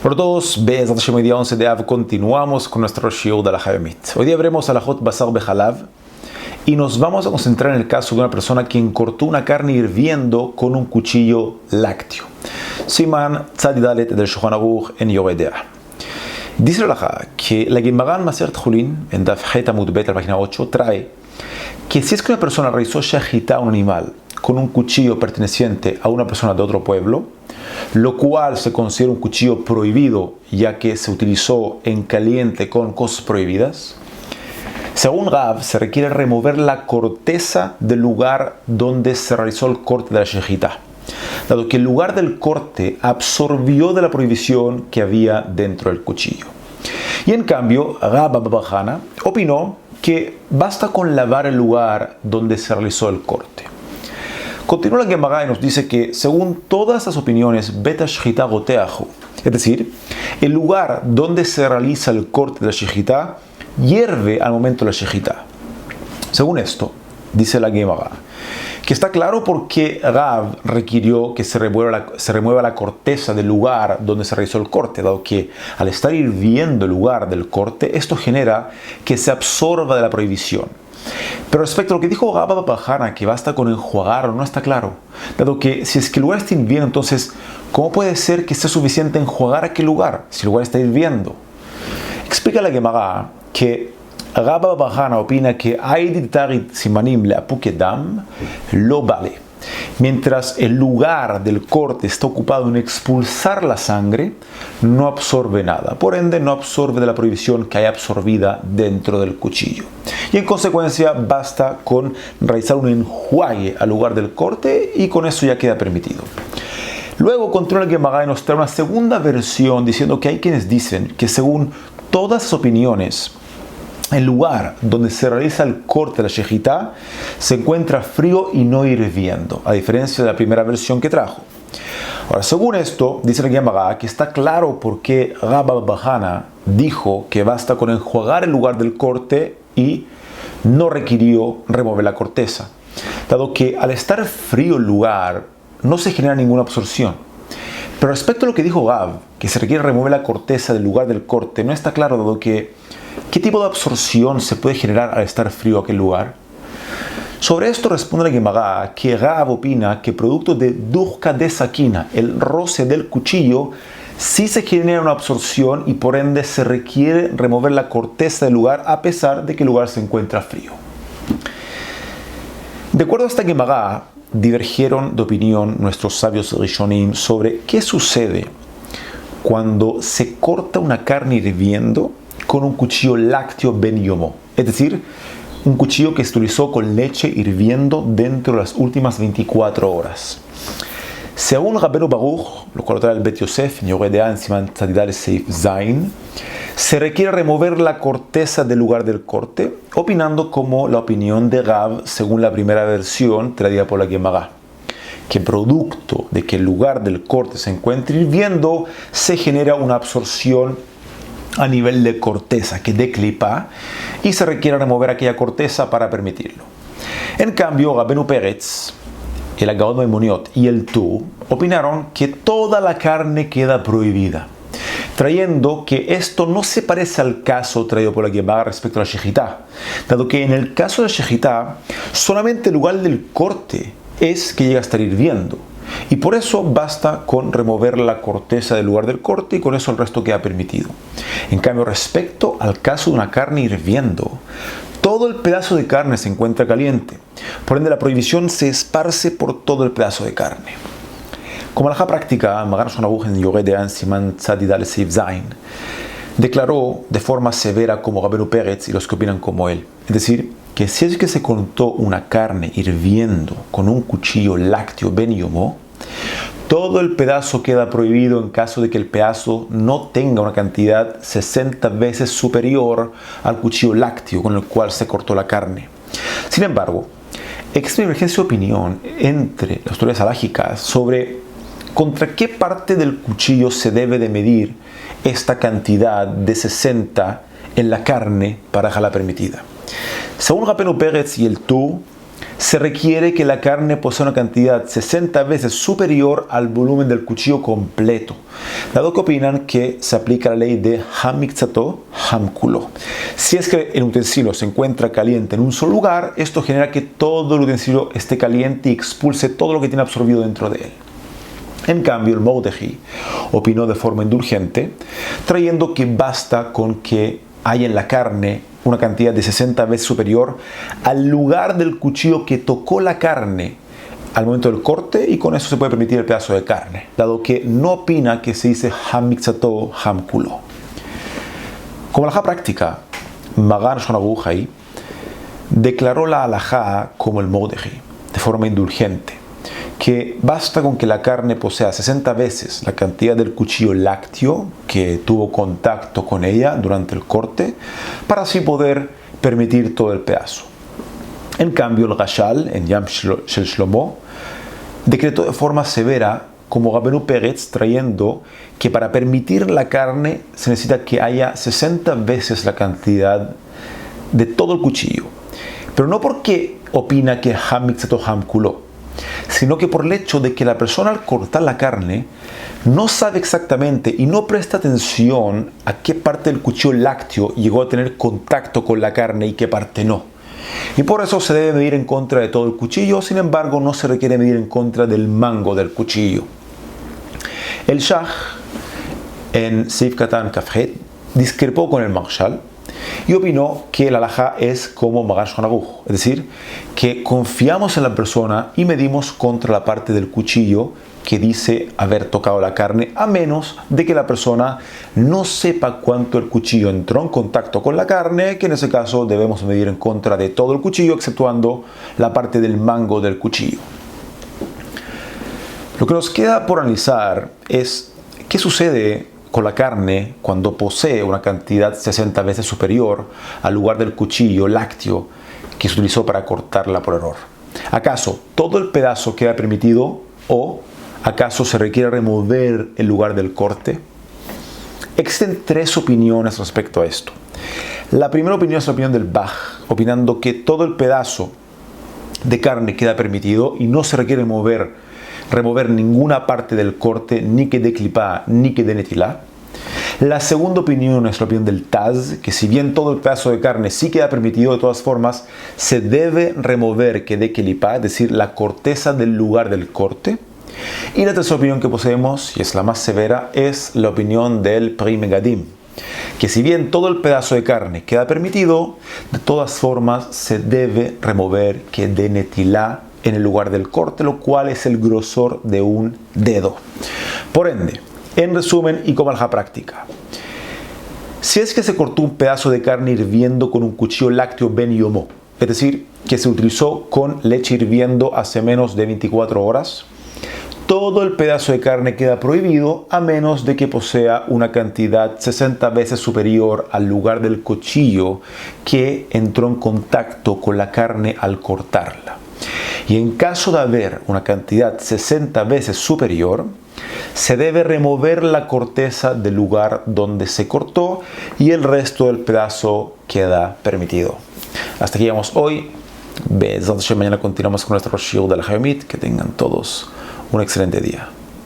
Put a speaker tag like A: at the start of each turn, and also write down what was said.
A: Hola a todos, Be'ezrat Hashem, hoy día 11 de Av, continuamos con nuestro shiur de la Hayomit. Hoy día veremos Alajot Basar Bechalav y nos vamos a concentrar en el caso de una persona quien cortó una carne hirviendo con un cuchillo lácteo. Siman Tzadi Dalet del Shulchan Aruch en Yoreh De'ah. Dice la Alajá que la Gemara en Masechet Chulin, en Daf Het Amud Bet, la página 8, trae que si es que una persona realizó shahita a un animal con un cuchillo perteneciente a una persona de otro pueblo, lo cual se considera un cuchillo prohibido ya que se utilizó en caliente con cosas prohibidas, según Rav se requiere remover la corteza del lugar donde se realizó el corte de la shahita, dado que el lugar del corte absorbió de la prohibición que había dentro del cuchillo. Y en cambio, Rav Baba bar Hana opinó que basta con lavar el lugar donde se realizó el corte. Continúa la Gemara y nos dice que, según todas las opiniones, Bet HaShechita Goteahu, es decir, el lugar donde se realiza el corte de la shechita hierve al momento de la shechita. Según esto, dice la Gemara, que está claro por qué Rav requirió que se remueva la corteza del lugar donde se realizó el corte, dado que al estar hirviendo el lugar del corte, esto genera que se absorba de la prohibición. Pero respecto a lo que dijo Rav Baba bar Hana, que basta con enjuagarlo, no está claro. Dado que si es que el lugar está hirviendo, entonces, ¿cómo puede ser que sea suficiente enjuagar aquel lugar si el lugar está hirviendo? Explica la Gemara que Rav Baba bar Hana opina que Aiditarit Simanim Leapukedam lo vale. Mientras el lugar del corte está ocupado en expulsar la sangre, no absorbe nada. Por ende, no absorbe de la prohibición que hay absorbida dentro del cuchillo. Y en consecuencia, basta con realizar un enjuague al lugar del corte y con eso ya queda permitido. Luego continúa el Gemara y nos trae una segunda versión diciendo que hay quienes dicen que según todas las opiniones, el lugar donde se realiza el corte de la shechita se encuentra frío y no hirviendo, a diferencia de la primera versión que trajo. Ahora, según esto, dice la Gemara que está claro por qué Rav Baba bar Hana dijo que basta con enjuagar el lugar del corte y no requirió remover la corteza, dado que al estar frío el lugar no se genera ninguna absorción. Pero respecto a lo que dijo Rav, que se requiere remover la corteza del lugar del corte, no está claro, dado que ¿qué tipo de absorción se puede generar al estar frío aquel lugar? Sobre esto responde la Gemara que Rav opina que producto de Duhka de Sakina, el roce del cuchillo, sí se genera una absorción y por ende se requiere remover la corteza del lugar a pesar de que el lugar se encuentra frío. De acuerdo a esta Gemara, divergieron de opinión nuestros sabios Rishonim sobre qué sucede cuando se corta una carne hirviendo con un cuchillo lácteo ben yomo, es decir, un cuchillo que se utilizó con leche hirviendo dentro de las últimas 24 horas. Según Rabbeinu Baruch, lo cual trae el Bet Yosef, en Yoreh De'ah, en Siman Tzadi Dalet Seif Zain, se requiere remover la corteza del lugar del corte, opinando como la opinión de Rav según la primera versión traída por la Gemara, que producto de que el lugar del corte se encuentre hirviendo, se genera una absorción a nivel de corteza, que de klipa, y se requiere remover aquella corteza para permitirlo. En cambio, Rabbeinu Peretz, el Gaon Maimoniot y el Tu opinaron que toda la carne queda prohibida, trayendo que esto no se parece al caso traído por la Gemara respecto a la shechita, dado que en el caso de la shechita, solamente el lugar del corte es que llega a estar hirviendo. Y por eso basta con remover la corteza del lugar del corte y con eso el resto queda permitido. En cambio, respecto al caso de una carne hirviendo, todo el pedazo de carne se encuentra caliente. Por ende, la prohibición se esparce por todo el pedazo de carne. Como alajá práctica, Magan Shulchan Aruch en Yoreh De'ah, en Siman Tzadi Dalet Seif Zain, declaró de forma severa como Rabbeinu Peretz y los que opinan como él. Es decir, que si es que se cortó una carne hirviendo con un cuchillo lácteo ben yomo, todo el pedazo queda prohibido en caso de que el pedazo no tenga una cantidad 60 veces superior al cuchillo lácteo con el cual se cortó la carne. Sin embargo, existe una divergencia de opinión entre las autoridades halájicas sobre contra qué parte del cuchillo se debe de medir esta cantidad de 60 en la carne para dejarla permitida. Según Rabbeinu Peretz y el Tu, se requiere que la carne posea una cantidad 60 veces superior al volumen del cuchillo completo, dado que opinan que se aplica la ley de hamikzato hamkulo. Si es que el utensilio se encuentra caliente en un solo lugar, esto genera que todo el utensilio esté caliente y expulse todo lo que tiene absorbido dentro de él. En cambio, el Mordeji opinó de forma indulgente, trayendo que basta con que haya en la carne una cantidad de 60 veces superior al lugar del cuchillo que tocó la carne al momento del corte, y con eso se puede permitir el pedazo de carne, dado que no opina que se dice hamikzato hamkulo. Como alajá práctica, Magan Shulchan Aruch ahí declaró la alajá como el Mordeji, de forma indulgente, que basta con que la carne posea 60 veces la cantidad del cuchillo lácteo que tuvo contacto con ella durante el corte, para así poder permitir todo el pedazo. En cambio, el Rashal, en Yam Shel Shlomo, decretó de forma severa, como Rabbeinu Peretz, trayendo que para permitir la carne se necesita que haya 60 veces la cantidad de todo el cuchillo. Pero no porque opina que hamikzato hamkulo, sino que por el hecho de que la persona al cortar la carne no sabe exactamente y no presta atención a qué parte del cuchillo lácteo llegó a tener contacto con la carne y qué parte no. Y por eso se debe medir en contra de todo el cuchillo, sin embargo no se requiere medir en contra del mango del cuchillo. El Shach, en Seif Katan Kafhet, discrepó con el Marshal y opinó que la alajá es como Magan Shulchan Aruch, es decir, que confiamos en la persona y medimos contra la parte del cuchillo que dice haber tocado la carne, a menos de que la persona no sepa cuánto el cuchillo entró en contacto con la carne, que en ese caso debemos medir en contra de todo el cuchillo, exceptuando la parte del mango del cuchillo. Lo que nos queda por analizar es qué sucede con la carne cuando posee una cantidad 60 veces superior al lugar del cuchillo lácteo que se utilizó para cortarla por error. ¿Acaso todo el pedazo queda permitido o acaso se requiere remover el lugar del corte? Existen tres opiniones respecto a esto. La primera opinión es la opinión del Baj, opinando que todo el pedazo de carne queda permitido y no se requiere remover ninguna parte del corte, ni que de clipá, ni que de netilá. La segunda opinión es la opinión del Taz, que si bien todo el pedazo de carne sí queda permitido, de todas formas se debe remover que de clipá, es decir, la corteza del lugar del corte. Y la tercera opinión que poseemos, y es la más severa, es la opinión del Pri Megadim, que si bien todo el pedazo de carne queda permitido, de todas formas se debe remover que de netilá en el lugar del corte, lo cual es el grosor de un dedo. Por ende, en resumen y como alajá práctica, si es que se cortó un pedazo de carne hirviendo con un cuchillo lácteo ben yomo, es decir, que se utilizó con leche hirviendo hace menos de 24 horas, todo el pedazo de carne queda prohibido a menos de que posea una cantidad 60 veces superior al lugar del cuchillo que entró en contacto con la carne al cortarla. Y en caso de haber una cantidad 60 veces superior, se debe remover la corteza del lugar donde se cortó y el resto del pedazo queda permitido. Hasta aquí llegamos hoy. Mañana continuamos con nuestro shiur de la Hayomit. Que tengan todos un excelente día.